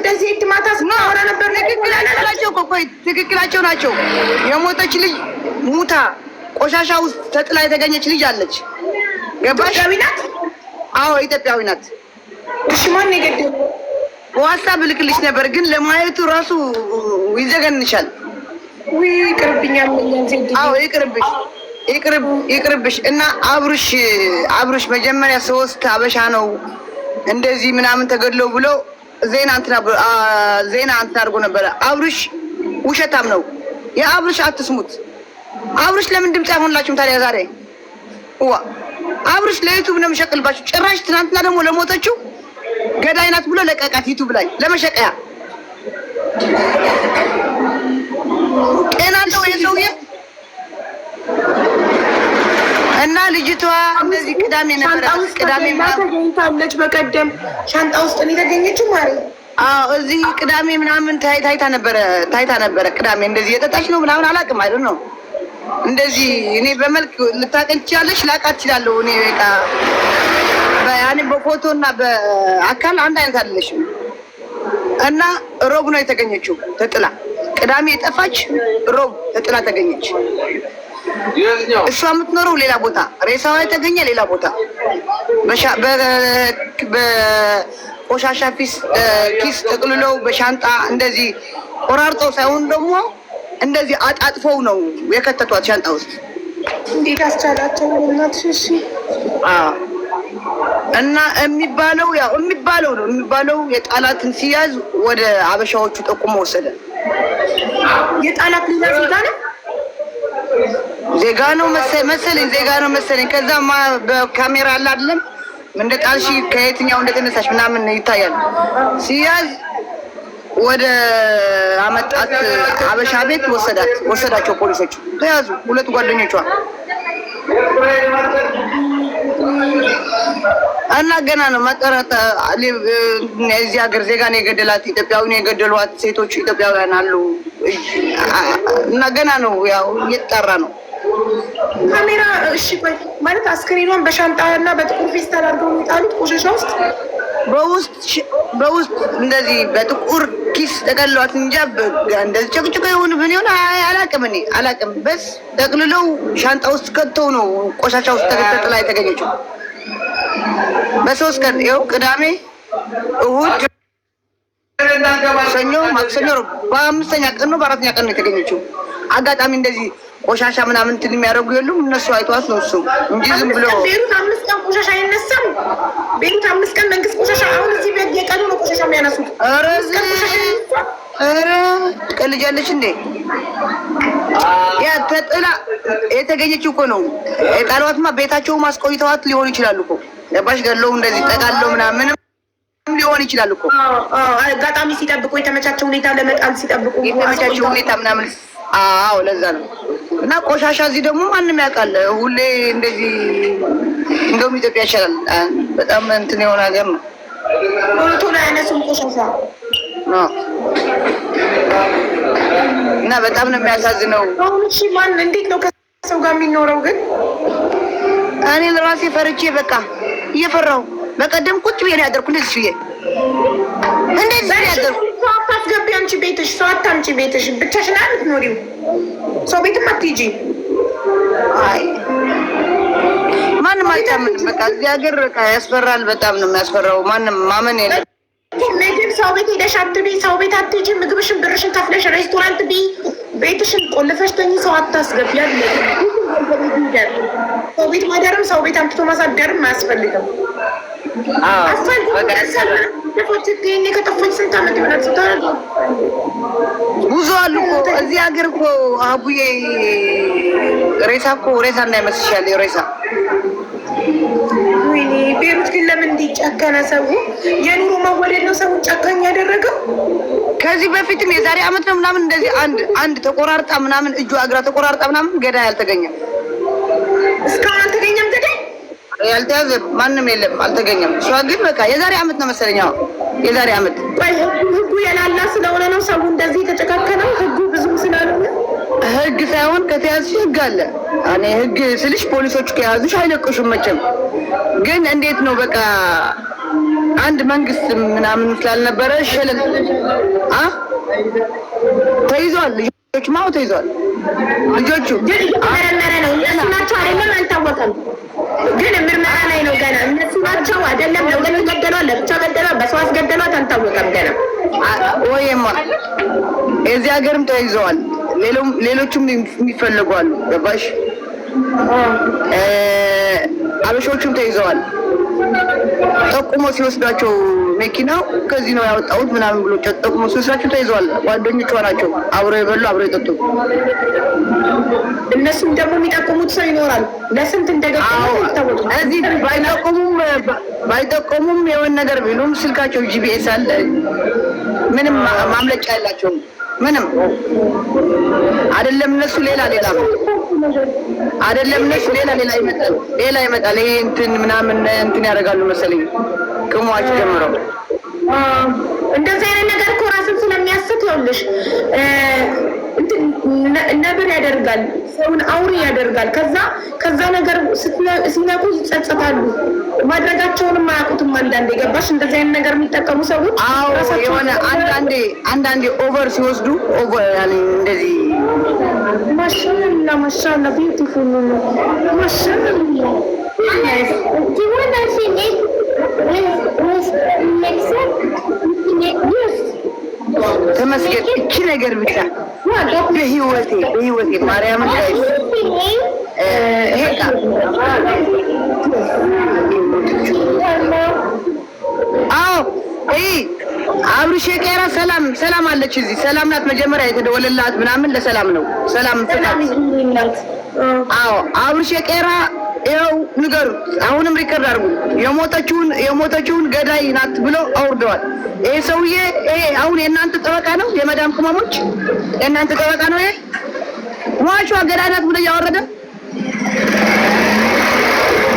እንደዚህ ማታስ ማውራ ነበር። ትክክላቸው ናቸው። የሞተች ልጅ ሙታ ቆሻሻ ውስጥ ተጥላ የተገኘች ልጅ አለች። ገባሽ? ኢትዮጵያዊ ናት። አዎ ኢትዮጵያዊ ናት። እሺ ማን የገደለው? በዋትስአፕ ልክልሽ ነበር ግን ለማየቱ ራሱ ይዘገንሻል። ውይ ይቅርብኛል። አዎ ይቅርብሽ። እና አብሩሽ መጀመሪያ 3 አበሻ ነው እንደዚህ ምናምን ተገድለው ብሎ ዜና እንትን አድርጎ ነበረ። አብሩሽ ውሸታም ነው። የአብሩሽ አትስሙት። አብሩሽ ለምን ድምፅ አይሆንላችሁም ታዲያ? ዛሬ አብሩሽ ለዩቱብ ነው የሚሸቅልባችሁ። ጭራሽ ትናንትና ደግሞ ለሞተችው ገዳይ ናት ብሎ ለቀቃት ዩቱብ ላይ ለመሸቀያ። ጤና አለው የሰውዬ። እና ልጅቷ እንደዚህ ቅዳሜ ነበረ ተገኝታለች። በቀደም ሻንጣ ውስጥ ነው የተገኘችው ማለት። አዎ እዚህ ቅዳሜ ምናምን ታይታ ነበረ። ቅዳሜ እንደዚህ የጠጣች ነው ምናምን አላውቅም አይደል ነው እንደዚህ። እኔ በመልክ ልታቀን ትችላለች፣ ላቃት እችላለሁ። እኔ በቃ ያኔ በፎቶና በአካል አንድ አይነት አይደለሽም። እና ሮብ ነው የተገኘችው ተጥላ። ቅዳሜ የጠፋች ሮብ ተጥላ ተገኘች። እሷ የምትኖረው ሌላ ቦታ፣ ሬሳዋ የተገኘ ሌላ ቦታ። በቆሻሻ ኪስ ጠቅልለው በሻንጣ እንደዚህ ቆራርጠው ሳይሆን ደግሞ እንደዚህ አጣጥፈው ነው የከተቷት ሻንጣ ውስጥ። እንዴት አስቻላቸው እናትሽ? እሺ እና የሚባለው የጣላትን ሲያዝ ወደ አበሻዎቹ ጠቁሞ ወሰደ። የጣላት ሌላ ዜጋ ነው መሰለኝ። ከዛማ በካሜራ አለ አይደለም እንደ ጣልሺ ከየትኛው እንደተነሳሽ ምናምን ይታያል። ሲያዝ ወደ አመጣት አበሻ ቤት ወሰዳቸው ፖሊሶች። ተያዙ 2 ጓደኞቿ። እና ገና ነው መጠረጥ። እዚህ ሀገር ዜጋ ነው የገደላት፣ ኢትዮጵያዊ ነው የገደሏት። ሴቶቹ ኢትዮጵያውያን አሉ። እና ገና ነው ያው እየተጣራ ነው ካሜራ። እሺ ቆይ ማለት አስክሬኗን በሻንጣና በጥቁር ፌስታል አድርገው የሚጣሉት ቆሻሻ ውስጥ በውስጥ እንደዚህ በጥቁር ኪስ ጠቀልሏት እንጃ እንደዚህ ጭቅጭቅ ይሁን ምን ይሁን አላውቅም። በስ ጠቅልለው ሻንጣ ውስጥ ከተው ነው ቆሻሻ ውስጥ ተጥላ የተገኘችው። በ3 ቀን ይኸው ቅዳሜ፣ እሑድ፣ ሰኞ፣ ማክሰኞ በ5ኛ ቀን ነው በ4ኛ ቀን ነው የተገኘችው። አጋጣሚ እንደዚህ ቆሻሻ ምናምን እንትን የሚያደርጉ የሉም እነሱ አይቷት ነው እሱ እንጂ ዝም ብሎ ቤሩት 5 ቀን ቆሻሻ አይነሳም። ቤሩት 5 ቀን መንግስት ቆሻሻ አሁን እዚህ በየቀኑ ነው ቆሻሻ የሚያነሱት። ኧረ ትቀልጃለች እንዴ? ያ ተጥላ የተገኘችው እኮ ነው። የጣሏትማ ቤታቸው ማስቆይተዋት ሊሆን ይችላል እኮ ለባሽ ገለው እንደዚህ ጠቃለው ምናምን ሊሆን ይችላል እኮ። አጋጣሚ ሲጠብቁ የተመቻቸው ሁኔታ ለመጣል ሲጠብቁ የተመቻቸው ሁኔታ ምናምን። አዎ ለዛ ነው። እና ቆሻሻ እዚህ ደግሞ ማንም ያውቃል። ሁሌ እንደዚህ እንደውም ኢትዮጵያ ይሻላል። በጣም እንትን የሆነ ሀገር ነው። ቶሎ ያነሱም ቆሻሻ እና በጣም ነው የሚያሳዝነው። አሁን እሺ ማን እንዴት ነው ከሰው ጋር የሚኖረው ግን? እኔ ለራሴ ፈርቼ በቃ እየፈራሁ በቀደም ቁጭ ብዬ ነው ያደርኩ። እንደዚህ ያደርኩ። ሰው አታስገቢ አንቺ ቤትሽ፣ ሰው አታምጪ ቤትሽ። ብቻሽን አይደል ኖሪው? ሰው ቤትም አትሄጂ። አይ ማንም አይታምንም። በቃ እዚህ ሀገር በቃ ያስፈራል። በጣም ነው የሚያስፈራው። ማንም ማመን የለም። ምግብ ሰው ቤት ሄደሽ አትቢ፣ ሰው ቤት አትሄጂ። ምግብሽን ብርሽን ከፍለሽ ሬስቶራንት ቢ፣ ቤትሽን ቆልፈሽ ተኝ። ሰው አታስገቢ ያለ ሰው ቤት ማደርም ሰው ቤት አምጥቶ ማሳደርም አያስፈልግም። ብዙ አሉ እኮ እዚህ ሀገር እኮ አቡዬ። ሬሳ እንዳይመስልሻል ሬሳ። ወይኔ ቤሩት ግን ለምን እንዲጨከነ ሰው? የኑሮ መወደድ ነው ሰው ጨካኝ ያደረገው። ከዚህ በፊትም የዛሬ ዓመት ነው ምናምን እንደዚህ አንድ ተቆራርጣ ምናምን እጇ እግራ ተቆራርጣ ምናምን ገዳይ አልተገኘም። እስካሁን አልተገኘም ገዳይ ያልተያዘ ማንም የለም፣ አልተገኘም። እሷ ግን በቃ የዛሬ ዓመት ነው መሰለኝ። አዎ የዛሬ ዓመት። ህጉ የላላ ስለሆነ ነው ሰው እንደዚህ የተጨካከነው። ህጉ ብዙም ስላልሆነ ህግ ሳይሆን ከተያዝሽ ህግ አለ። እኔ ህግ ስልሽ ፖሊሶች ከያዙሽ አይለቅሹም መቼም። ግን እንዴት ነው በቃ አንድ መንግስት ምናምን ስላልነበረ ሸለል ተይዟል። ልጆች ማው ተይዟል። ልጆቹ ግን ምርመራ ነው። እነሱ ናቸው አይደለም አልታወቀም። ግን ምርመራ ላይ ነው ገና። እነሱ ናቸው አይደለም ለሁለት ገደሏል፣ ለብቻ ገደሏል፣ በሰው አስገደሏት አልታወቀም ገና። ወይማ እዚህ ሀገርም ተይዘዋል። ሌሎቹም የሚፈልጉ አሉ። ገባሽ? አበሾቹም ተይዘዋል። ጠቁሞ ሲወስዳቸው መኪናው ከዚህ ነው ያወጣሁት ምናምን ብሎ ጠቁሞ ሲወስዳቸው ተይዘዋል። ጓደኞቿ ናቸው አብረው የበሉ አብረው የጠጡ። እነሱም ደግሞ የሚጠቁሙት ሰው ይኖራል። ለስንት እንደገጠሙ ይታወቃል። እዚህ ባይጠቁሙም የሆነ ነገር ቢሉም ስልካቸው ጂፒኤስ አለ። ምንም ማምለጫ ያላቸውም ምንም አይደለም። እነሱ ሌላ አይደለም። እነሱ ሌላ ይመጣል። ይሄ እንትን ምናምን እንትን ያደርጋሉ መሰለኝ ቅሟች ጀምረው እንደዚህ አይነት ነገር እኮ ራስን ስለሚያስት ይኸውልሽ ነብር ያደርጋል፣ ሰውን አውሬ ያደርጋል። ከዛ ነገር ሲነቁ ይጸጸታሉ። ማድረጋቸውንም አያውቁትም። አንዳንዴ ገባሽ? እንደዚህ አይነት ነገር የሚጠቀሙ ሰዎች የሆነ አንዳንዴ ኦቨር ሲወስዱ ኦቨር ያኔ እንደዚህ ማሻአላ ቢዩቲፉል ማሻአላ ተመስገን። እቺ ነገር ብቻ በህይወቴ ማርያምን ሄዳ አብርሽ የቄራ ሰላም አለች እዚህ ሰላም ናት። መጀመሪያ የተደወለላት ምናምን ለሰላም ነው። ሰላም ናት። አብርሽ የቄራ ይኸው ንገሩት። አሁንም ሪከርድ አድርጉ። የሞተችውን ገዳይ ናት ብሎ አውርደዋል። ይሄ ሰውዬ አሁን የእናንተ ጠበቃ ነው። የመዳም ቅመሞች የእናንተ ጠበቃ ነው። ይሄ ሟቿ ገዳይ ናት ብሎ እያወረደ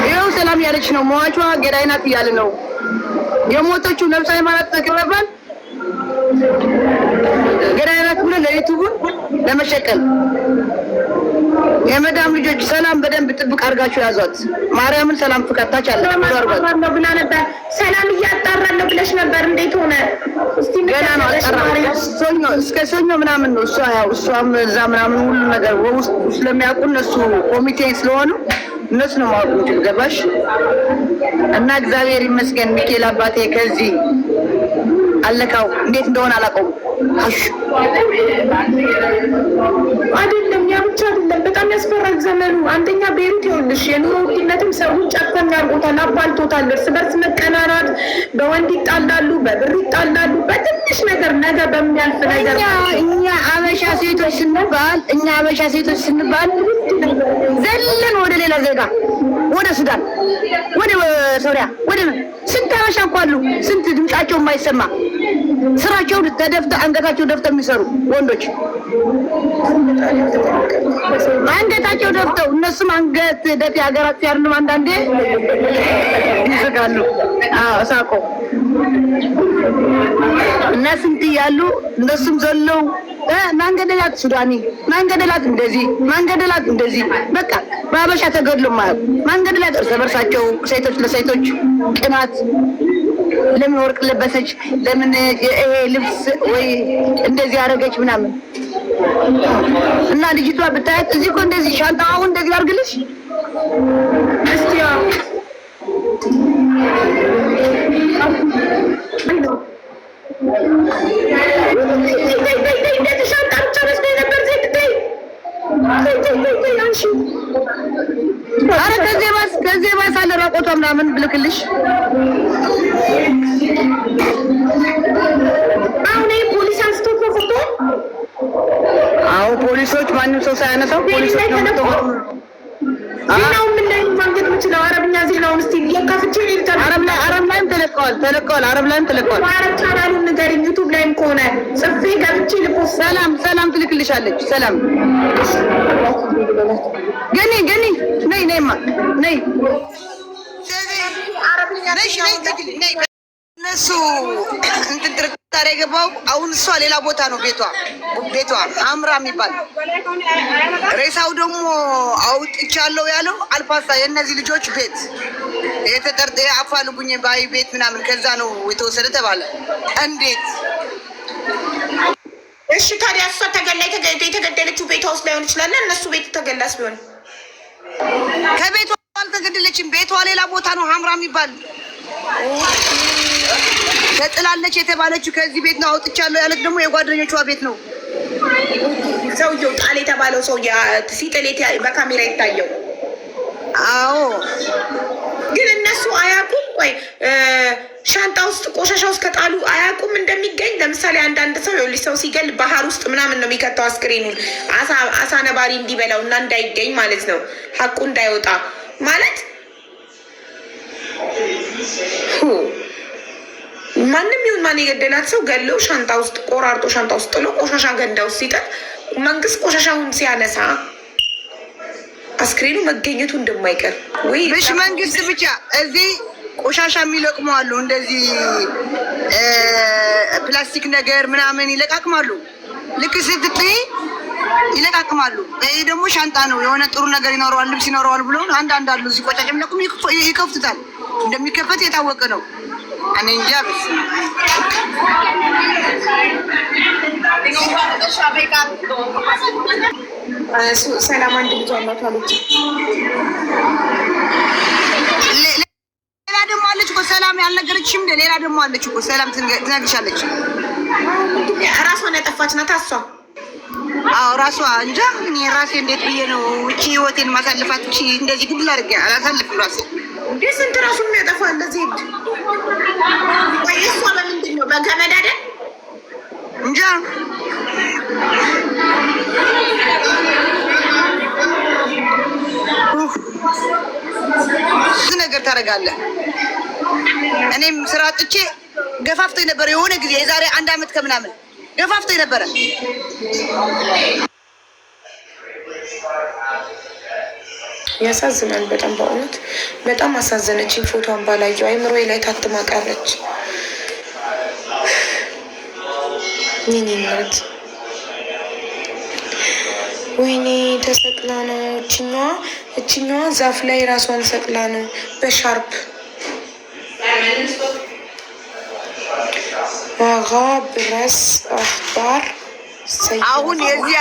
ይኸው ሰላም ያለች ነው። ሟቿ ገዳይ ናት እያለ ነው። የሞተችው ነፍስ ሃይማኖት ተከበባል ገዳይ ናት ብሎ ለዩቱቡን ለመሸቀል የመዳም ልጆች ሰላም በደንብ ጥብቅ አድርጋችሁ ያዟት። ማርያምን ሰላም ፍቃታች አለ ነው ብላ ነበር። ሰላም እያጣራለሁ ብለሽ ነበር። እንዴት ሆነ? እስቲ ገና ነው አጣራ እስከ ሰኞ ምናምን ነው። እሷም እዛ ምናምን ሁሉ ነገር ውስጥ ስለሚያውቁ እነሱ ኮሚቴ ስለሆኑ እነሱ ነው ማወቅ እንጂ ገባሽ? እና እግዚአብሔር ይመስገን ሚካኤል አባቴ ከዚህ አለካው እንዴት እንደሆነ አላውቀውም። አይደለም ያ ብቻ አይደለም። በጣም ያስፈራል ዘመኑ። አንደኛ ቤሩት ይኸውልሽ የኑሮ ውድነትም ሰውን ጨከን አድርጎታል፣ አባልቶታል። እርስ በርስ መቀናናት፣ በወንድ ይጣላሉ፣ በብር ይጣላሉ፣ በትንሽ ነገር ነገ በሚያልፍ ነገር እኛ አበሻ ሴቶች ስንባል ዘለን ወደ ሌላ ዜጋ ወደ ሱዳን፣ ወደ ሶሪያ፣ ወደ ስንት አበሻ እኮ አሉ። ስንት ድምጻቸው የማይሰማ ስራቸውን ተደፍተው አንገታቸው ደፍተው የሚሰሩ ወንዶች አንገታቸው ደፍተው እነሱም አንገት ደፊ ሀገራት ሲያርንም አንዳንዴ ይዘጋሉ። ሳቆ እና ስንት እያሉ እነሱም ዘለው ማንገደላት ሱዳኒ ማንገደላት እንደዚህ በቃ በአበሻ ተገድሎ ማለት ማንገደላት እርስ በርሳቸው ሴቶች ለሴቶች ቅናት ለምን ወርቅ ለበሰች፣ ለምን ይሄ ልብስ ወይ እንደዚህ አደረገች ምናምን እና ልጅቷ ብታያት እዚህ እኮ እንደዚህ ሻንጣው እንደዚህ አድርግልሽ እስቲ ኧረ ከዚህ ባስ አለ ራቆቷ ምናምን ብልክልሽ። አሁን ፖሊስ አንስቶ ፎቶ ፖሊሶች ማንም ሰው ሳያነሳው ፖሊሶች ነው ዜናው ምን ላይ ማግኘት የምችለው? አረብኛ ዜናውን እስቲ እየካፍቼ ይልታል። አረብ ላይም ተለቀዋል። አረብ ቻናሉን ንገሪኝ። ዩቲዩብ ላይም ከሆነ ጽፌ ገብቼ ልፖስት። ሰላም ትልክልሻለች። ሰላም ገኒ ነይማ ነይ አረብኛ ነይ እነሱ እንትን ጥርጣሬ የገባው አሁን እሷ ሌላ ቦታ ነው ቤቷ አምራ የሚባል ሬሳው ደግሞ አውጥቻለሁ ያለው አልፋሳ የእነዚህ ልጆች ቤት የተጠርጠ አፋልጉኝ ባይ ቤት ምናምን ከዛ ነው የተወሰደ ተባለ። እንዴት? እሺ ታዲያ እሷ ተገላ የተገደለችው ቤቷ ውስጥ ላይሆን ይችላል። እነሱ ቤት ተገላስ ቢሆን ከቤቷ አልተገደለችም። ቤቷ ሌላ ቦታ ነው፣ ሀምራ የሚባል ተጥላለች የተባለችው ከዚህ ቤት ነው። አውጥቻለሁ ያለች ደግሞ የጓደኞቿ ቤት ነው። ሰውየው ጣል የተባለው ሰው ሲጥል በካሜራ ይታየው። አዎ ግን እነሱ አያውቁም ወይ ሻንጣ ውስጥ ቆሻሻ ውስጥ ከጣሉ አያውቁም እንደሚገኝ። ለምሳሌ አንዳንድ ሰው የልጅ ሰው ሲገል ባህር ውስጥ ምናምን ነው የሚከተው አስክሬኑን አሳ ነባሪ እንዲበላው እና እንዳይገኝ ማለት ነው፣ ሀቁ እንዳይወጣ ማለት። ማንም ይሁን ማን የገደላት ሰው ገለው ሻንጣ ውስጥ ቆራርጦ ሻንጣ ውስጥ ጥሎ ቆሻሻ ገንዳ ውስጥ ሲጥል መንግስት ቆሻሻውን ሲያነሳ አስክሬኑ መገኘቱ እንደማይቀር ወይ ብሽ መንግስት ብቻ እዚህ ቆሻሻ የሚለቅሙ አሉ። እንደዚህ ፕላስቲክ ነገር ምናምን ይለቃቅማሉ። ልክ ስትጥይ ይለቃቅማሉ። ይሄ ደግሞ ሻንጣ ነው፣ የሆነ ጥሩ ነገር ይኖረዋል፣ ልብስ ይኖረዋል ብሎ አንዳንድ አሉ እዚህ ቆሻሻ የሚለቅሙ ይከፍቱታል። እንደሚከፈት የታወቀ ነው። እኔ እንጃ ብስ ሰላም አንድ ልጅ አላት አለች። ሌላ ደግሞ አለች እኮ ሰላም ያልነገረችሽም። ሌላ ደግሞ አለች እኮ ሰላም ትነግርሻለች። ራሷን ያጠፋች ናት እሷ። አዎ ራሷ እንጃ። እኔ ራሴ እንዴት ብዬ ነው እቺ ህይወቴን ማሳልፋት? እቺ እንደዚህ ግድል አድርጌ አላሳልፍም ራሴ። እንዴ ስንት ራሱን የሚያጠፋ እንደዚህ ወይ እሷ በምንድን ነው በገመድ አይደል? እንጃ ብዙ ነገር ታደርጋለህ። እኔም ስራ ጥቼ ገፋፍቶኝ ነበረ የሆነ ጊዜ የዛሬ 1 አመት ከምናምን ገፋፍቶኝ ነበረ። ያሳዝናል በጣም በእውነት በጣም አሳዘነችኝ። ፎቶን ባላየው አይምሮዬ ላይ ታትማ ቀረች። ሚኒናት ወይኔ ተሰቅላ ነው እችኛዋ ዛፍ ላይ ራሷን ሰቅላ ነው በሻርፕ ዋጋ ብረስ አህባር። አሁን የዚህ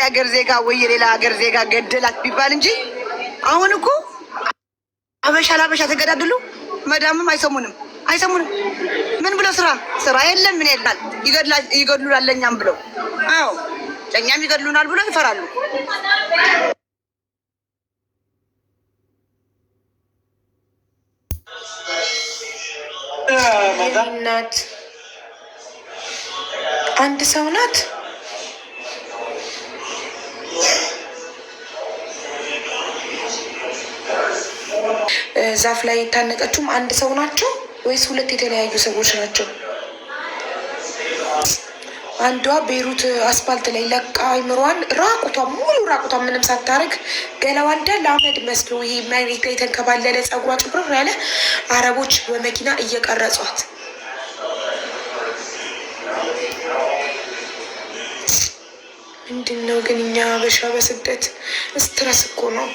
ሀገር ዜጋ ወይ የሌላ ሀገር ዜጋ ገደላት ቢባል እንጂ አሁን እኮ አበሻ ለአበሻ ተገዳደሉ። መዳምም አይሰሙንም። ምን ብለው ስራ የለም ምን ይላል ይገድሉናል ለኛም ብለው። አዎ ለኛም ይገድሉናል ብለው ይፈራሉ። ናት አንድ ሰው ናት። ዛፍ ላይ የታነቀችውም አንድ ሰው ናቸው ወይስ ሁለት የተለያዩ ሰዎች ናቸው? አንዷ ቤሩት አስፓልት ላይ ለቃ አይምሯን ሙሉ ራቁቷን ምንም ሳታረግ ገላዋ እንዳለ አመድ መስሎ ይሄ መሬት ላይ የተንከባለለ ጸጉሯ ጭብርር ያለ አረቦች በመኪና እየቀረጿት። ምንድን ነው ግን እኛ አበሻ በስደት ስትረስ እኮ ነው።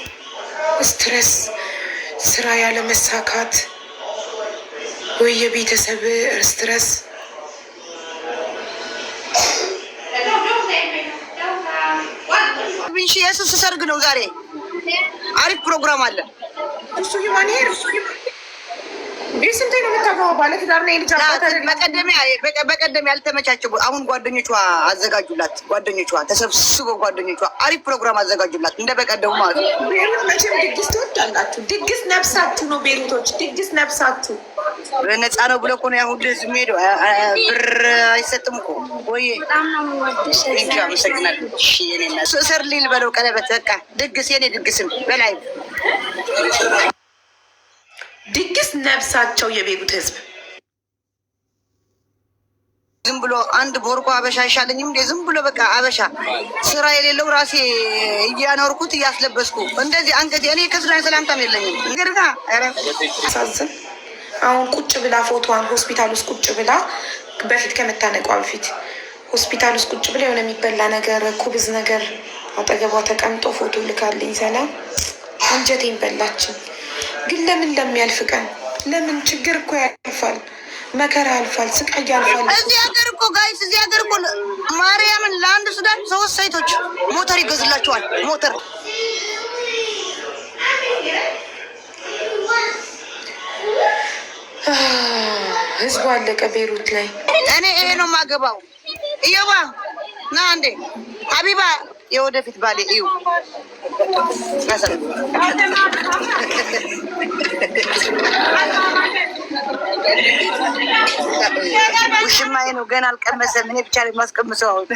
ስትረስ፣ ስራ ያለ መሳካት ወይ የቤተሰብ ስትረስ። ብንሽ የሱስ ሰርግ ነው ዛሬ። አሪፍ ፕሮግራም አለ። እሱ ይማን ሄር ስንቴ ነው የምታገባው? ባለትዳር ነው የልጅ አባት አይደል? በቀደም ያልተመቻቸው አሁን ጓደኞቿ አዘጋጁላት። ጓደኞቿ ተሰብስበው ጓደኞቿ አሪፍ ፕሮግራም አዘጋጁላት። እንደ በቀደሙ ማለት ነው። ቤሩት መቼም ድግስ ትወዳላችሁ። ድግስ ነፍሳችሁ ነው ቤሩቶች፣ ድግስ ነፍሳችሁ። ነፃ ነው ብሎ እኮ ነው ያሁን እንደዚህ የሚሄደው። ብር አይሰጥም እኮ ወይ? እንጃ። አመሰግናለሁ። እሺ የኔ እና ስር ሊል በለው ቀለበት በቃ ድግስ የኔ ድግስም በላይ ድግስ ነፍሳቸው የቤሩት ህዝብ። ዝም ብሎ አንድ ቦርቆ አበሻ አይሻለኝም እንዴ? ዝም ብሎ በቃ አበሻ ስራ የሌለው ራሴ እያኖርኩት እያስለበስኩ እንደዚህ አንገቴ እኔ ከስራ ሰላምታም የለኝም። ግርጋ ሳዝን አሁን ቁጭ ብላ ፎቶዋን ሆስፒታል ውስጥ ቁጭ ብላ በፊት ከመታነቋ በፊት ሆስፒታል ውስጥ ቁጭ ብላ የሆነ የሚበላ ነገር ኩብዝ ነገር አጠገቧ ተቀምጦ ፎቶ ልካልኝ። ሰላም አንጀቴን በላችን። ግን ለምን ለሚያልፍ ቀን ለምን ችግር እኮ ያልፋል፣ መከራ ያልፋል፣ ስቃይ ያልፋል። እዚህ ሀገር እኮ ጋይስ እዚህ ሀገር እኮ ማርያምን ለአንድ ሱዳን 3 ሴቶች ሞተር ይገዝላቸዋል። ሞተር ህዝቡ አለቀ ቤሩት ላይ። እኔ ይሄ ነው የማገባው። እየዋ ና እንዴ ሀቢባ የወደፊት ባሌ እዩ ውሽማዬ ነው ገና አልቀመሰም። እኔ ብቻ ማስቀምሰው አሁን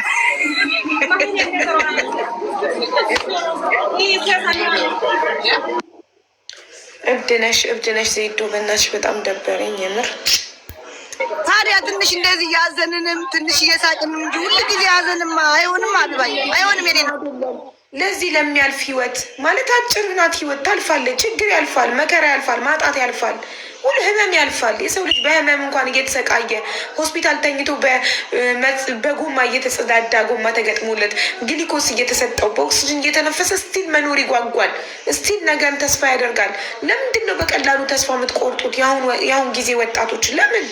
እብድነሽ ዜዶ በእናትሽ በጣም ደበረኝ የምር። ታዲያ ትንሽ እንደዚህ ያዘንንም ትንሽ እየሳቅንም እንጂ ሁሉ ጊዜ ያዘንም አይሆንም። አልባይ አይሆንም። የኔ ነው ለዚህ ለሚያልፍ ህይወት ማለት አጭር ናት። ህይወት ታልፋለች። ችግር ያልፋል፣ መከራ ያልፋል፣ ማጣት ያልፋል፣ ሁሉ ህመም ያልፋል። የሰው ልጅ በህመም እንኳን እየተሰቃየ ሆስፒታል ተኝቶ በጎማ እየተጸዳዳ ጎማ ተገጥሞለት ግሊኮስ እየተሰጠው በኦክስጅን እየተነፈሰ ስቲል መኖር ይጓጓል። ስቲል ነገን ተስፋ ያደርጋል። ለምንድን ነው በቀላሉ ተስፋ የምትቆርጡት? የአሁን ጊዜ ወጣቶች ለምን?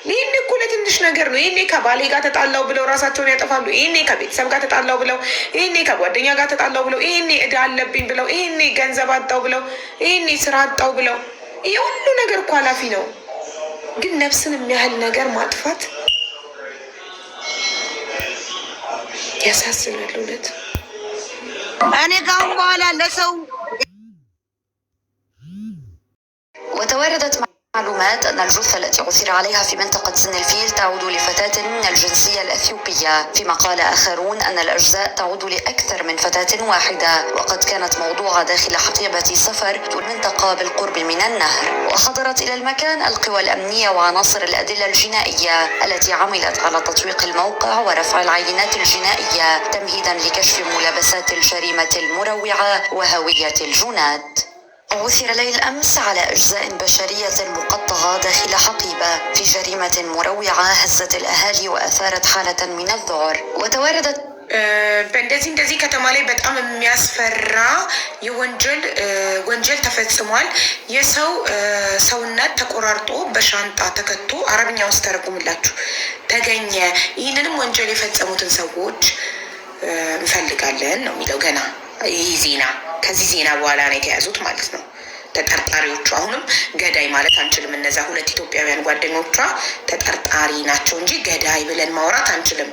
ይህኔ እኮ ለትንሽ ነገር ነው። ይህኔ ከባሌ ጋር ተጣላው ብለው ራሳቸውን ያጠፋሉ። ይህኔ ከቤተሰብ ጋር ተጣላው ብለው፣ ይህኔ ከጓደኛ ጋር ተጣላው ብለው፣ ይህኔ እዳ አለብኝ ብለው፣ ይህኔ ገንዘብ አጣው ብለው፣ ይህኔ ስራ አጣው ብለው። ይህ ሁሉ ነገር እኮ ኃላፊ ነው። ግን ነፍስን የሚያህል ነገር ማጥፋት ያሳዝናል። እውነት እኔ ካሁን በኋላ ለሰው وتواردت معلومات أن الجثة التي عثر عليها في منطقة سن الفيل تعود لفتاة من الجنسية الأثيوبية، فيما قال آخرون أن الأجزاء تعود لأكثر من فتاة واحدة، وقد كانت موضوعة داخل حقيبة سفر المنطقة بالقرب من النهر. وحضرت إلى المكان القوى الأمنية وعناصر الأدلة الجنائية التي عملت على تطويق الموقع ورفع العينات الجنائية تمهيدا لكشف ملابسات الجريمة المروعة وهوية الجنات. عثر ليل أمس على أجزاء بشرية مقطعة داخل حقيبة في جريمة مروعة هزت الأهالي وأثارت حالة من الذعر. وتواردت እንደዚህ ከተማ ላይ በጣም የሚያስፈራ ወንጀል ተፈጽሟል። የሰው ሰውነት ተቆራርጦ በሻንጣ ተከቶ አረብኛ ውስጥ ተረጉምላችሁ ተገኘ። ይህንንም ወንጀል የፈጸሙትን ሰዎች እንፈልጋለን ነው የሚለው ገና ይህ ዜና። ከዚህ ዜና በኋላ ነው የተያዙት ማለት ነው ተጠርጣሪዎቹ። አሁንም ገዳይ ማለት አንችልም። እነዛ 2 ኢትዮጵያውያን ጓደኞቿ ተጠርጣሪ ናቸው እንጂ ገዳይ ብለን ማውራት አንችልም።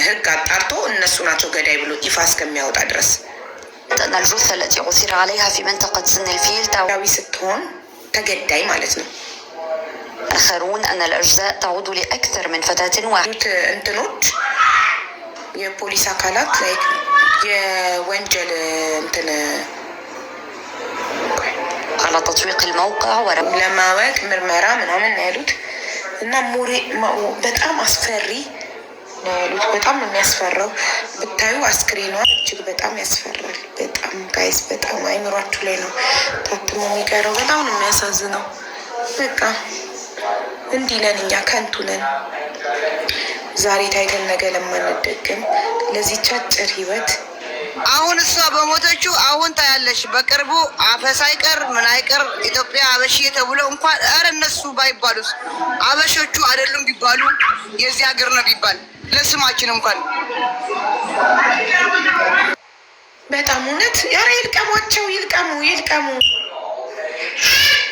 ሕግ አጣርቶ እነሱ ናቸው ገዳይ ብሎ ይፋ እስከሚያወጣ ድረስ። أن الجثة التي عثر عليها في منطقة سن الفيل ስትሆን ተገዳይ ማለት ነው። آخرون أن الأجزاء تعود لأكثر من فتاة واحدة. እንትኖች የፖሊስ አካላት ላይ የወንጀል እንትን على تطويق الموقع ለማወቅ ምርመራ ምናምን ያሉት እና በጣም አስፈሪ ነው ያሉት። በጣም የሚያስፈራው ብታዩ አስክሬኗ እጅግ በጣም ያስፈራል። በጣም ጋይስ በጣም አይምሯችሁ ላይ ነው ታትሞ የሚቀረው። በጣም ነው የሚያሳዝነው። በቃ እንዲህ ነን እኛ፣ ከንቱ ነን። ዛሬ ታይተን ነገ ለማንደግም ለዚህች አጭር ህይወት አሁን እሷ በሞተችው አሁን ታያለሽ። በቅርቡ አፈሳ አይቀር ምን አይቀር ኢትዮጵያ አበሺ ተብሎ እንኳን ኧረ እነሱ ባይባሉስ አበሾቹ አይደሉም ቢባሉ የዚህ ሀገር ነው ቢባል ለስማችን እንኳን በጣም እውነት ኧረ ይልቀሟቸው፣ ይልቀሙ።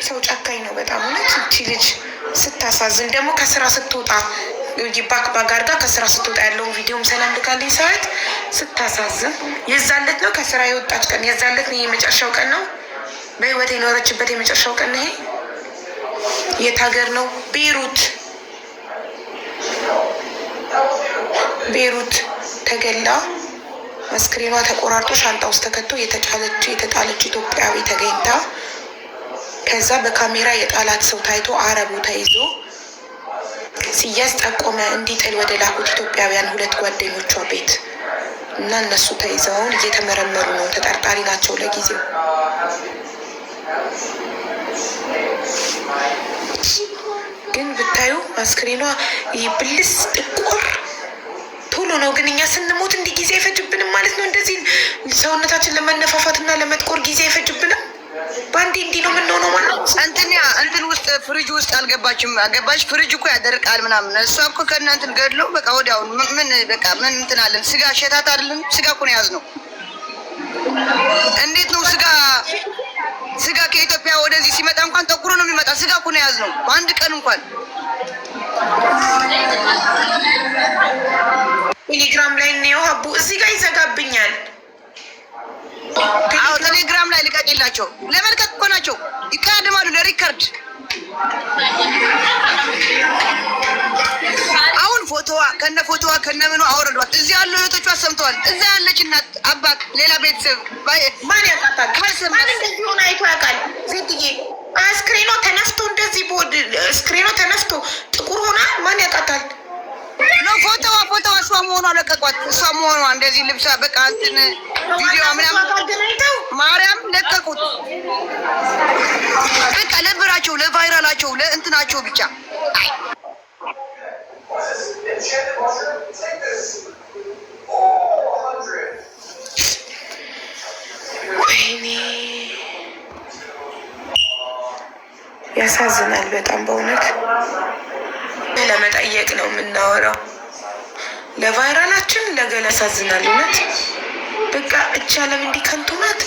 ሰው ጨካኝ ነው በጣም እውነት። እቺ ልጅ ስታሳዝን ደግሞ ከስራ ስትወጣ ባጋር ጋር ከስራ ስትወጣ ያለውን ቪዲዮም ሰላም ልካልኝ ሰዓት ስታሳዝን። የዛለት ነው ከስራ የወጣች ቀን፣ የዛለት ነው የመጨረሻው ቀን ነው በህይወት የኖረችበት የመጨረሻው ቀን ነው። የት ሀገር ነው? ቤሩት ተገላ አስክሬኗ ተቆራርጦ ሻንጣ ውስጥ ተከቶ የተጣለች ኢትዮጵያዊ ተገኝታ ከዛ በካሜራ የጣላት ሰው ታይቶ አረቡ ተይዞ ሲያዝ ጠቆመ እንዲጥል ወደ ላኩት ኢትዮጵያውያን 2 ጓደኞቿ ቤት እና እነሱ ተይዘውን እየተመረመሩ ነው። ተጠርጣሪ ናቸው ለጊዜው። ግን ብታዩ አስክሬኗ ብልስ ጥቁር ቶሎ ነው ግን እኛ ስንሞት እንዲህ ጊዜ አይፈጅብንም ማለት ነው? እንደዚህ ሰውነታችን ለመነፋፋትና ለመጥቆር ጊዜ አይፈጅብንም? በአንዴ እንዲህ ነው የምንሆነው ማለት ነው። እንትን ውስጥ ፍሪጅ ውስጥ አልገባችም። አገባች ፍሪጅ እኮ ያደርቃል ምናምን። እሷ እኮ ከእናንትን ገድለው በቃ ወዲያውኑ ምን እንትን አለን። ስጋ ሸታት አይደለም ስጋ እኮ ነው የያዝነው። እንዴት ነው ስጋ ከኢትዮጵያ ወደዚህ ሲመጣ እንኳን ጠቁሮ ነው የሚመጣ። ስጋ እኮ ነው የያዝነው በአንድ ቀን እንኳን። ቴሌግራም ላይ ነው ሀቡ እዚህ ጋር ይዘጋብኛል። አዎ ቴሌግራም ላይ ልቀቂላቸው። ለመልቀቅ እኮ ናቸው ይካድማሉ ለሪከርድ። አሁን ፎቶዋ ከነምኑ አወረዷት። እዚህ ያሉ እህቶቿ ሰምተዋል። እዛ ያለች እናት አባት፣ ሌላ ቤተሰብ ማን ያውቃታል? ማን እንደዚህ ሆነ አይቶ ያውቃል? ዜድዬ ስክሪኖ ተነፍቶ እንደዚህ ቦድ ስክሪኖ ተነፍቶ ጥቁር ሆና ማን ያውቃታል? ነው ፎቶዋ እሷ መሆኗ ለቀቋት። እሷ መሆኗ እንደዚህ ልብሳ በቃ እንትን ቪዲዮ ምናምን ማርያም ለቀቁት። በቃ ለብራቸው ለቫይራላቸው ለእንትናቸው ብቻ። ወይኔ ያሳዝናል በጣም በእውነት። ለመጠየቅ ነው የምናወራው ለቫይራላችን ለገላ ያሳዝናል እውነት። በቃ እቺ ዓለም እንዲህ ከንቱ ናት።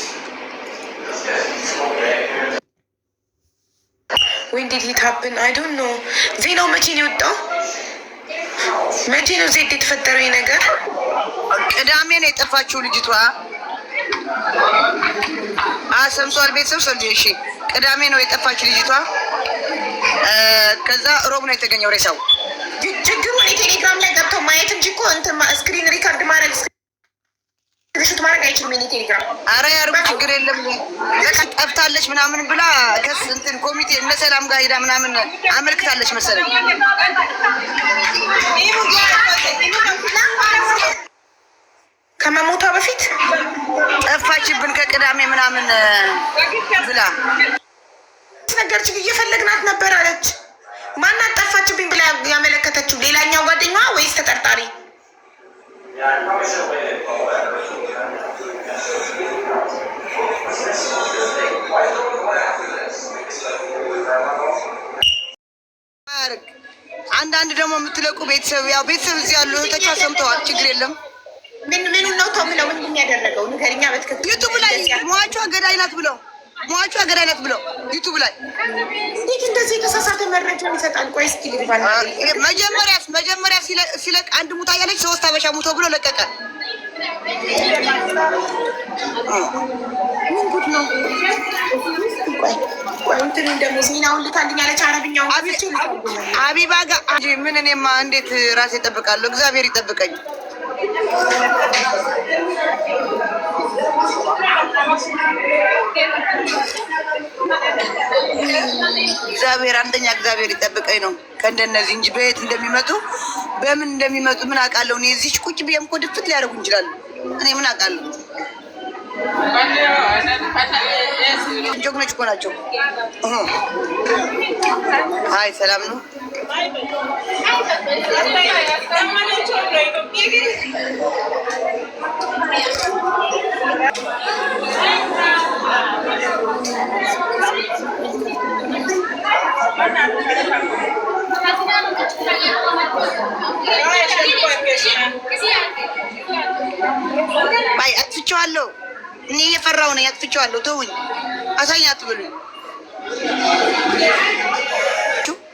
when did it happen? I don't know። ዜናው መቼ ነው የወጣው? መቼ ነው ዜድ የተፈጠረው ነገር? ቅዳሜ ነው የጠፋችው ልጅቷ። ሰምቷል ቤተሰብ ሰልጅ። እሺ ቅዳሜ ነው የጠፋችው ልጅቷ። ከዛ ሮብ ነው የተገኘው ሬሳው። ችግሩ ቴሌግራም ላይ ገብተው ማየት እንጂ እኮ እንትን ስክሪን ሪካርድ ማድረግ ስክሪንሾት ማድረግ አይችልም። የኔ ቴሌግራም አረ ያርጉ ችግር የለም። በቃ ጠፍታለች ምናምን ብላ ከስ እንትን ኮሚቴ እነ ሰላም ጋር ሄዳ ምናምን አመልክታለች መሰለኝ። ከመሞቷ በፊት ጠፋችብን ከቅዳሜ ምናምን ብላ ነገርች። እየፈለግናት ነበር አለች። ማናት ጠፋችብኝ ብላ ያመለከተችው? ሌላኛው ጓደኛዋ ወይስ ተጠርጣሪ? አንዳንድ ደግሞ የምትለቁ ቤተሰብ ያው ቤተሰብ እዚህ ያሉ እህቶቿ ሰምተዋል። ችግር የለም። ምኑን ነው ተምለው ምንድን ያደረገው ንገሪኛ። በትክክል ዩቱብ ላይ ሟቿ ገዳይ ናት ብለው ዩቱብ ላይ እንዴት እንደዚህ የተሳሳተ መረጃ ይሰጣል? ቆይ እስኪ ልግባል። መጀመሪያ ሲለቅ አንድ ሙታ ያለች 3 አበሻ ሙቶ ብሎ ለቀቀ። ምን ጉድ ነው? ቆይ እንትን ደግሞ ዜናውን ልታልኝ ያለች አረብኛው ሀቢባ ጋር ምን እኔማ እንዴት ራሴ እጠብቃለሁ? እግዚአብሔር ይጠብቀኝ። እግዚአብሔር አንደኛ እግዚአብሔር ይጠብቀኝ ነው ከእንደነዚህ እንጂ በየት እንደሚመጡ በምን እንደሚመጡ ምን አውቃለሁ? እኔ እዚች ቁጭ ብዬም እኮ ድፍት ሊያደርጉ እንችላሉ። እኔ ምን አውቃለሁ? ጆግኖች እኮ ናቸው። አይ ሰላም ነው። ባይ አጥፍቼዋለሁ። እኔ እየፈራሁ ነኝ። አጥፍቼዋለሁ። ተውኝ። አሳኝ አትበሉኝ።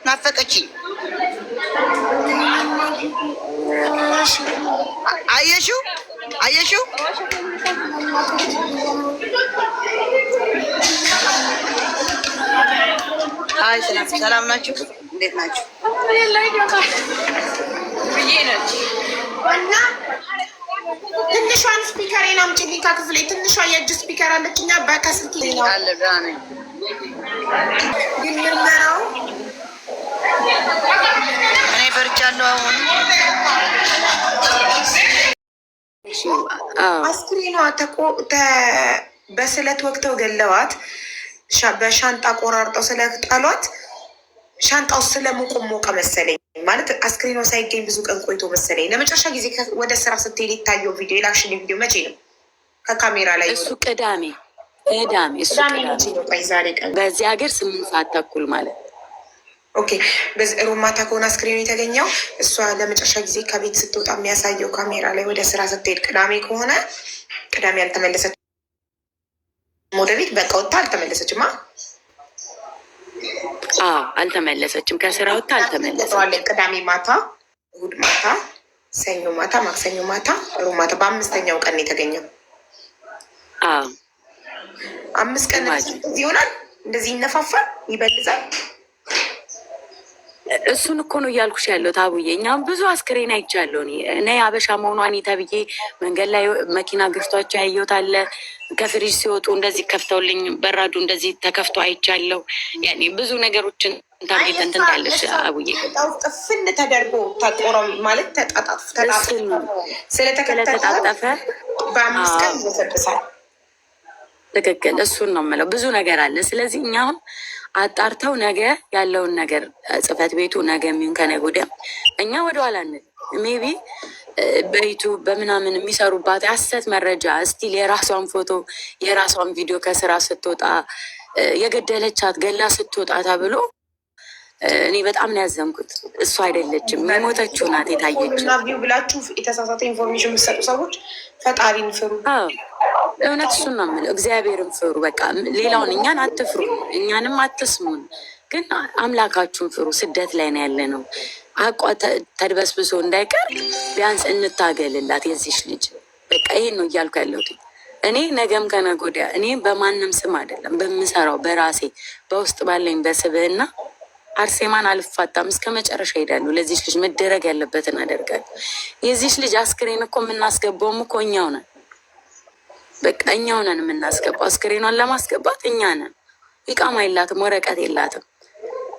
ናፈቀችኝ። አየሽው? አይ ሰላም ናችሁ? እንዴት ናችሁ? ትንሿን ስፒከር አምጪልኝ ከክፍሌ። ትንሿ የእጅ ስፒከር አለችኛ በከስልክ ነው አለ ዳኔ ግን ምርመራው እኔ ፈርቻለሁ። አሁን አስክሬኗ በስለት ወቅተው ገለዋት። በሻንጣ ቆራርጠው ስለጣሏት ሻንጣው ስለሞቀ መሰለኝ ማለት አስክሬኗ ሳይገኝ ብዙ ቀን ቆይቶ መሰለኝ ለመጨረሻ ጊዜ ወደ ስራ ስትሄድ የታየው ቪዲዮ የላክሽን ቪዲዮ መቼ ነው? ከካሜራ ላይ እሱ ቅዳሜ እሱ ቅዳሜ ዛሬ ቀን በዚህ ሀገር 8 ሰዓት ተኩል ማለት ነው። ኦኬ ሮብ ማታ ከሆነ አስክሬኑ የተገኘው እሷ ለመጨረሻ ጊዜ ከቤት ስትወጣ የሚያሳየው ካሜራ ላይ ወደ ስራ ስትሄድ ቅዳሜ ከሆነ ቅዳሜ አልተመለሰችም ወደ ቤት። በቃ ወጥታ አልተመለሰችም። አልተመለሰችም። ከስራ ወጥታ አልተመለሰችም። ቅዳሜ ማታ፣ እሑድ ማታ፣ ሰኞ ማታ፣ ማክሰኞ ማታ፣ ሮብ ማታ በ5ኛው ቀን የተገኘው። 5 ቀን ይሆናል። እንደዚህ ይነፋፋል፣ ይበልዛል። እሱን እኮ ነው እያልኩሽ ያለው ታቡዬ። እኛም ብዙ አስክሬን አይቻለሁ። እኔ አበሻ መሆኗን ተብዬ መንገድ ላይ መኪና ገፍቷቸው ያየሁት አለ። ከፍሪጅ ሲወጡ እንደዚህ ከፍተውልኝ በራዱ እንደዚህ ተከፍቶ አይቻለሁ። ያኔ ብዙ ነገሮችን ታቤት እንትን ታለሽ አቡዬ። ጥፍን ተደርጎ ተቆረ ማለት ስለተጣጠፈ በ5 ቀን ይበሰብሳል። ትክክል። እሱን ነው የምለው። ብዙ ነገር አለ። ስለዚህ እኛ አሁን አጣርተው ነገ ያለውን ነገር ጽህፈት ቤቱ ነገ የሚሆን ከነገ ወዲያ እኛ ወደኋላ እንል ሜቢ በዩቱብ በምናምን የሚሰሩባት የሀሰት መረጃ እስቲል የራሷን ፎቶ የራሷን ቪዲዮ ከስራ ስትወጣ የገደለቻት ገላ ስትወጣ ተብሎ እኔ በጣም ነው ያዘንኩት። እሱ አይደለችም የሞተችው ናት የታየችው። ቪው ብላችሁ የተሳሳተ ኢንፎርሜሽን የምትሰጡ ሰዎች ፈጣሪን ፍሩ። እውነት እሱን ነው የምለው። እግዚአብሔርን ፍሩ። በቃ ሌላውን እኛን አትፍሩ፣ እኛንም አትስሙን፣ ግን አምላካችሁን ፍሩ። ስደት ላይ ነው ያለ ነው። አቋ ተድበስብሶ እንዳይቀር ቢያንስ እንታገልላት የዚች ልጅ። በቃ ይሄን ነው እያልኩ ያለሁት እኔ። ነገም ከነገ ወዲያ እኔ በማንም ስም አይደለም በምሰራው በራሴ በውስጥ ባለኝ በስብዕና አርሴማን አልፋታም። እስከ መጨረሻ ሄዳለሁ። ለዚች ልጅ መደረግ ያለበትን አደርጋለሁ። የዚች ልጅ አስክሬን እኮ የምናስገባውም እኮ እኛው ነን። በቃ እኛው ነን የምናስገባው። አስክሬኗን ለማስገባት እኛ ነን። ኢቃማ የላትም፣ ወረቀት የላትም።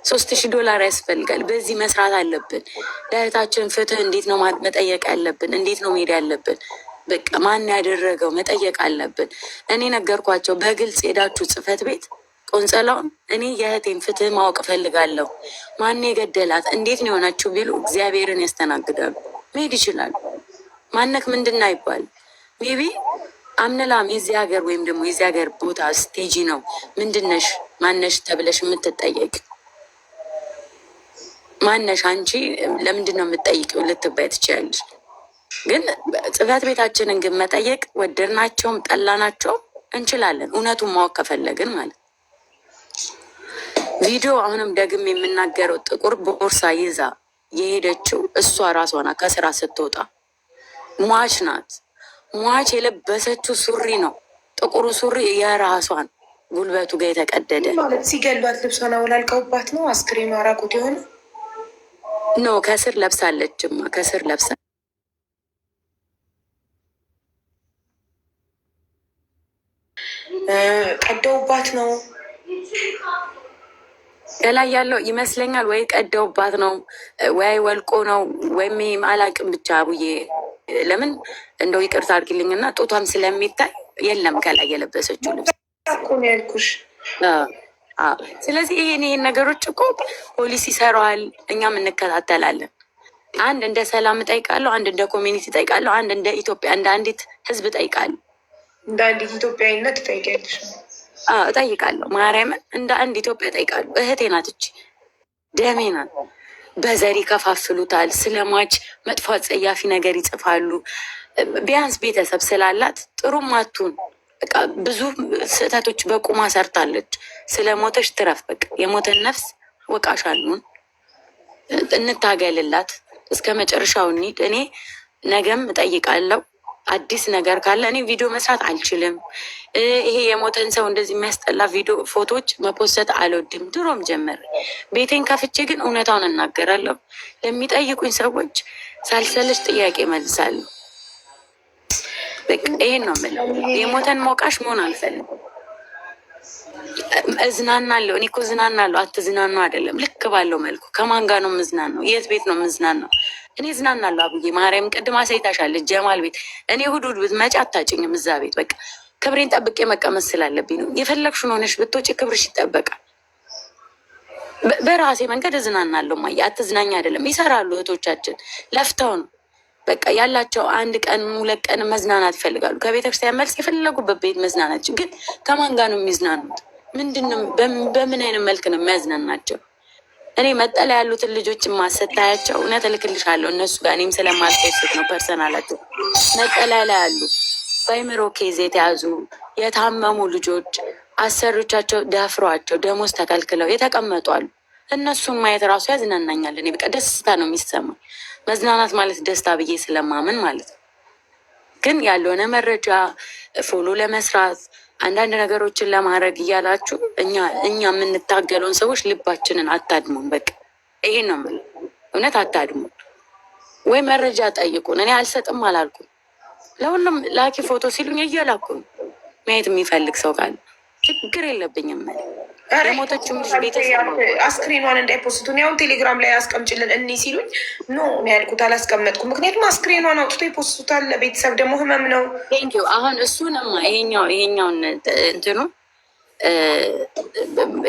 $3000 ያስፈልጋል። በዚህ መስራት አለብን። ለእህታችን ፍትህ እንዴት ነው መጠየቅ ያለብን? እንዴት ነው መሄድ ያለብን? በቃ ማን ያደረገው መጠየቅ አለብን። እኔ ነገርኳቸው በግልጽ ሄዳችሁ ጽህፈት ቤት ቆንጸላውን እኔ የእህቴን ፍትህ ማወቅ እፈልጋለሁ። ማን የገደላት እንዴት ነው የሆነችው ቢሉ እግዚአብሔርን ያስተናግዳሉ። መሄድ ይችላሉ። ማነክ ምንድን ነው አይባል። ሜቢ አምንላም የዚህ ሀገር ወይም ደግሞ የዚህ ሀገር ቦታ ስቴጂ ነው። ምንድነሽ ማነሽ ተብለሽ የምትጠየቅ ማነሽ አንቺ ለምንድን ነው የምትጠይቂው ልትባይ ትችላለች። ግን ጽህፈት ቤታችንን ግን መጠየቅ ወደድናቸውም ጠላናቸውም እንችላለን። እውነቱን ማወቅ ከፈለግን ማለት ቪዲዮ አሁንም ደግም የምናገረው ጥቁር ቦርሳ ይዛ የሄደችው እሷ ራሷ ናት። ከስራ ስትወጣ ሟች ናት። ሟች የለበሰችው ሱሪ ነው ጥቁሩ ሱሪ የራሷን ጉልበቱ ጋር የተቀደደ ማለት ሲገሏት ልብሷን አውላልቀውባት ነው አስክሬኑ አራቁት የሆነ ኖ ከስር ለብሳለችማ። ከስር ለብሳ ቀደውባት ነው ከላይ ያለው ይመስለኛል። ወይ ቀደውባት ነው ወይ ወልቆ ነው ወይም አላቅም። ብቻ አቡዬ ለምን እንደው ይቅርታ አድርጊልኝና ጡቷም ስለሚታይ የለም ከላይ የለበሰችው ልብስ እኮ ነው ያልኩሽ። ስለዚህ ይሄን ነገሮች እኮ ፖሊስ ይሰራዋል፣ እኛም እንከታተላለን። አንድ እንደ ሰላም እጠይቃለሁ፣ አንድ እንደ ኮሚኒቲ እጠይቃለሁ፣ አንድ እንደ ኢትዮጵያ እንደ አንዲት ህዝብ እጠይቃለሁ። እንደ አንዲት ኢትዮጵያዊነት ትጠይቂያለሽ? እጠይቃለሁ። ማርያምን እንደ አንድ ኢትዮጵያ እጠይቃለሁ። እህቴ ናት፣ እች ደሜ ናት። በዘር ይከፋፍሉታል። ስለሟች መጥፎ አጸያፊ ነገር ይጽፋሉ። ቢያንስ ቤተሰብ ስላላት ጥሩም አቱን በቃ ብዙ ስህተቶች በቁማ ሰርታለች። ስለሞተች ትረፍ። በቃ የሞተን ነፍስ ወቃሻሉን እንታገልላት እስከ መጨረሻው እንሂድ። እኔ ነገም እጠይቃለሁ። አዲስ ነገር ካለ እኔ ቪዲዮ መስራት አልችልም። ይሄ የሞተን ሰው እንደዚህ የሚያስጠላ ቪዲዮ ፎቶዎች መፖሰት አልወድም። ድሮም ጀመር ቤቴን ከፍቼ ግን እውነታውን እናገራለሁ። ለሚጠይቁኝ ሰዎች ሳልሰለች ጥያቄ መልሳለሁ። ይሄን ነው የምለው። የሞተን ሞቃሽ መሆን አልፈልግም። እዝናናለሁ። እኔ እኮ እዝናናለሁ። አትዝናኑ አይደለም፣ ልክ ባለው መልኩ። ከማን ጋር ነው የምዝናናው? የት ቤት ነው የምዝናናው? እኔ እዝናናለሁ። አቡዬ ማርያም ቅድም አሳይታሻለች ጀማል ቤት። እኔ እሑድ ብትመጪ አታጭኝም እዛ ቤት። በቃ ክብሬን ጠብቄ መቀመጥ ስላለብኝ ነው። የፈለግሽውን ሆነሽ ብትወጪ ክብርሽ ይጠበቃል። በራሴ መንገድ እዝናናለሁ። ማየ አትዝናኛ አይደለም፣ ይሰራሉ እህቶቻችን ለፍተው ነው በቃ ያላቸው። አንድ ቀን 2 ቀን መዝናናት ይፈልጋሉ። ከቤተክርስቲያን መልስ የፈለጉበት ቤት መዝናናት። ግን ከማን ጋር ነው የሚዝናኑት? ምንድነው? በምን አይነት መልክ ነው የሚያዝናናቸው? እኔ መጠለያ ያሉትን ልጆች ማሰታያቸው እውነት እልክልሻለሁ። እነሱ ጋር እኔም ስለማልቆስት ነው ፐርሰናላቸው። መጠለያ ላይ ያሉ በአይምሮ ኬዝ የተያዙ የታመሙ ልጆች አሰሪዎቻቸው ደፍሯቸው ደሞዝ ተከልክለው የተቀመጡ አሉ። እነሱን ማየት ራሱ ያዝናናኛል። እኔ በቃ ደስታ ነው የሚሰማኝ። መዝናናት ማለት ደስታ ብዬ ስለማምን ማለት ነው። ግን ያልሆነ መረጃ ፎሎ ለመስራት አንዳንድ ነገሮችን ለማድረግ እያላችሁ እኛ የምንታገለውን ሰዎች ልባችንን አታድሙን። በቃ ይሄን ነው የምልህ። እውነት አታድሙን ወይ መረጃ ጠይቁን። እኔ አልሰጥም አላልኩም። ለሁሉም ላኪ ፎቶ ሲሉኝ እየላኩ ነው። ማየት የሚፈልግ ሰው ካለ ችግር የለብኝም። የሞተችም ልጅ ቤተሰብ አስክሬኗን እንዳይፖስቱ አሁን ቴሌግራም ላይ አስቀምጭልን እኒ ሲሉኝ ኖ ያልኩት አላስቀመጥኩም። ምክንያቱም አስክሬኗን አውጥቶ ይፖስቱታል። ለቤተሰብ ደግሞ ህመም ነው። ቴንኪው። አሁን እሱንማ ይሄኛውን እንትኑ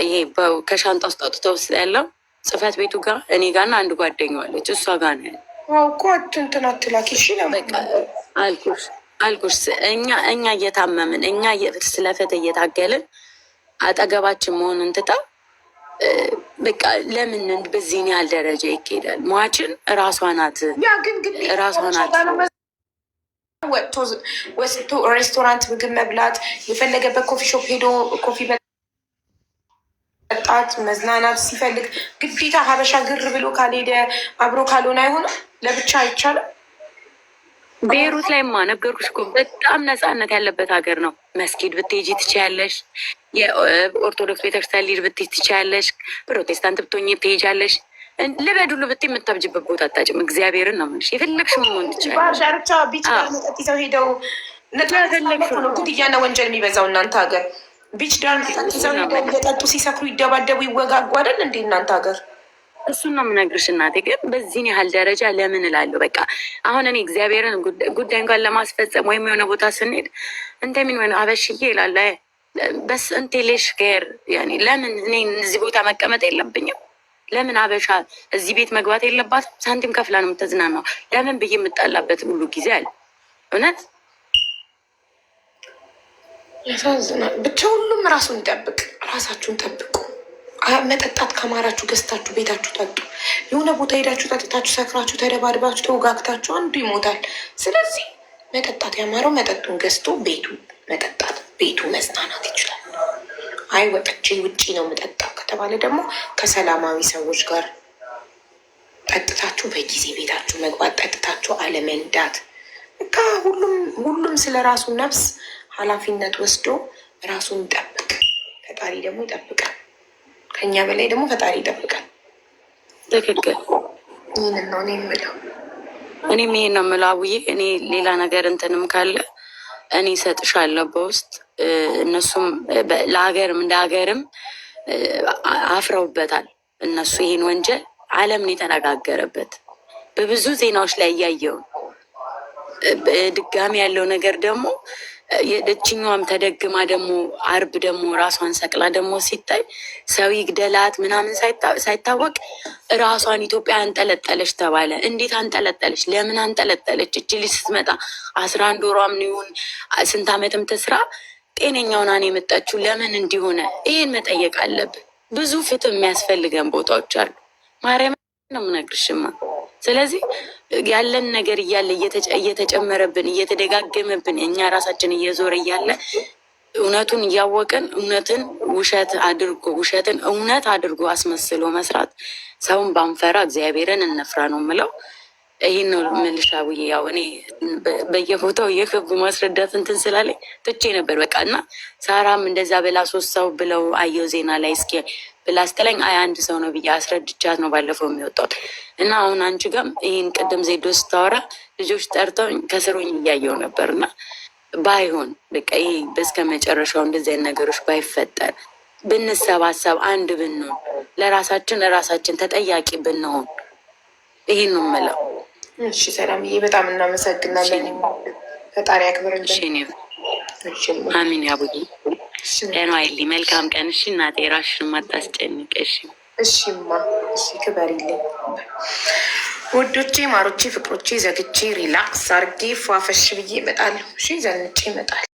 ይሄ ከሻንጣ ውስጥ አውጥተው ውስጥ ያለው ጽህፈት ቤቱ ጋር እኔ ጋርና አንድ ጓደኛዋለች እሷ ጋር ነው ያለው እኮ እንትን አትላኪ እሺ። አልኩሽ እኛ እየታመምን እኛ ስለፍትህ እየታገልን አጠገባችን መሆኑን ትታ በቃ ለምን በዚህን ያህል ደረጃ ይካሄዳል? ሟችን እራሷ ናት እራሷ ናት። ወጥቶ ሬስቶራንት ምግብ መብላት፣ የፈለገበት ኮፊ ሾፕ ሄዶ ኮፊ መጠጣት፣ መዝናናት ሲፈልግ ግዴታ ሀበሻ ግር ብሎ ካልሄደ አብሮ ካልሆነ አይሆንም። ለብቻ አይቻልም። ቤይሩት ላይማ ነገርኩሽ እኮ በጣም ነፃነት ያለበት ሀገር ነው። መስጊድ ብትሄጂ ትችያለሽ። የኦርቶዶክስ ቤተክርስቲያን ሊድ ብትሄጂ ትችያለሽ። ፕሮቴስታንት ብትሆኚ ትሄጃለሽ። ልበድ ሁሉ ብትይ የምታብጅበት ቦታ አታጭም። እግዚአብሔር ነው የምልሽ። የፈለግሽው መሆን ትችያለሽ። ዳርቻ ቢች ዳር መጠጥ ይዘው ሄደው ነው ግድያና ወንጀል የሚበዛው እናንተ ሀገር። ቢች ዳር መጠጥ ይዘው ሄደው እየጠጡ ሲሰክሩ ይደባደቡ ይወጋጉ አይደል እንዴ እናንተ ሀገር? እሱን ነው የምነግርሽ እናቴ። ግን በዚህን ያህል ደረጃ ለምን እላለሁ። በቃ አሁን እኔ እግዚአብሔርን ጉዳይ እንኳን ለማስፈጸም ወይም የሆነ ቦታ ስንሄድ እንደምን ሆነ አበሽዬ ይላል። በስ እንቴሌሽ ገር ያኔ ለምን እኔ እዚህ ቦታ መቀመጥ የለብኝም? ለምን አበሻ እዚህ ቤት መግባት የለባትም? ሳንቲም ከፍላ ነው የምትዝናናው። ለምን ብዬ የምጣላበት ሁሉ ጊዜ አለ። እውነት ያሳዝናል። ብቻ ሁሉም ራሱን ይጠብቅ። ራሳችሁን ጠብቁ። መጠጣት ከማራችሁ ገዝታችሁ ቤታችሁ ጠጡ። የሆነ ቦታ ሄዳችሁ ጠጥታችሁ ሰክራችሁ ተደባድባችሁ ተወጋግታችሁ አንዱ ይሞታል። ስለዚህ መጠጣት ያማረው መጠጡን ገዝቶ ቤቱ መጠጣት፣ ቤቱ መዝናናት ይችላል። አይ ወጥቼ ውጪ ነው የምጠጣው ከተባለ ደግሞ ከሰላማዊ ሰዎች ጋር ጠጥታችሁ በጊዜ ቤታችሁ መግባት፣ ጠጥታችሁ አለመንዳት። በቃ ሁሉም ስለ ራሱ ነፍስ ኃላፊነት ወስዶ ራሱን ይጠብቅ። ፈጣሪ ደግሞ ይጠብቃል። ከኛ በላይ ደግሞ ፈጣሪ ይጠብቃል። ትክክል። ይህንን ነው እኔ የምለው። እኔም ይሄን ነው የምለው አቡዬ። እኔ ሌላ ነገር እንትንም ካለ እኔ እሰጥሻለሁ በውስጥ። እነሱም ለሀገርም እንደ ሀገርም አፍረውበታል። እነሱ ይሄን ወንጀል ዓለምን የተነጋገረበት በብዙ ዜናዎች ላይ እያየው ድጋሚ ያለው ነገር ደግሞ የደችኛዋም ተደግማ ደግሞ አርብ ደግሞ ራሷን ሰቅላ ደግሞ ሲታይ ሰው ይግደላት ምናምን ሳይታወቅ ራሷን ኢትዮጵያ አንጠለጠለች ተባለ። እንዴት አንጠለጠለች? ለምን አንጠለጠለች? እች ልጅ ስትመጣ 11 ወሯም ይሁን ስንት ዓመትም ትስራ ጤነኛውን ነው የመጣችው። ለምን እንዲሆነ ይህን መጠየቅ አለብን። ብዙ ፍትህ የሚያስፈልገን ቦታዎች አሉ። ማርያም ነው የምነግርሽማ። ስለዚህ ያለን ነገር እያለ እየተጨመረብን እየተደጋገመብን እኛ ራሳችን እየዞረ እያለ እውነቱን እያወቅን እውነትን ውሸት አድርጎ ውሸትን እውነት አድርጎ አስመስሎ መስራት ሰውን ባንፈራ እግዚአብሔርን እንፍራ ነው የምለው። ይህን ነው የምልሽ አቡዬ። ያው እኔ በየቦታው እየገቡ ማስረዳት እንትን ስላለኝ ትቼ ነበር በቃ። እና ሳራም እንደዛ ብላ 3 ሰው ብለው አየው ዜና ላይ እስኪ ብላ ስትለኝ አይ 1 ሰው ነው ብዬ አስረድቻት ነው ባለፈው የሚወጣው። እና አሁን አንቺ ጋርም ይህን ቅድም ዜዶ ስታወራ ልጆች ጠርተውኝ ከስሩኝ እያየው ነበር። እና ባይሆን በቃ ይሄ በስከ መጨረሻው እንደዚህ አይነት ነገሮች ባይፈጠር ብንሰባሰብ አንድ ብንሆን ለራሳችን ተጠያቂ ብንሆን ይህን ነው የምለው። እሺ ሰላምዬ፣ በጣም እናመሰግናለን። ፈጣሪ ያክብርልን። አሚን ያቡዬ። ደህና ዋይልኝ። መልካም ቀን። እሺ እናቴ፣ ራስሽን ማታስጨንቅ። እሺ እሺማ እሺ፣ ክበሪልኝ ውዶቼ፣ ማሮቼ፣ ፍቅሮቼ። ዘግቼ ሪላክስ አርጌ ፏፈሽ ብዬ እመጣለሁ። እሺ ዘንጬ እመጣለሁ።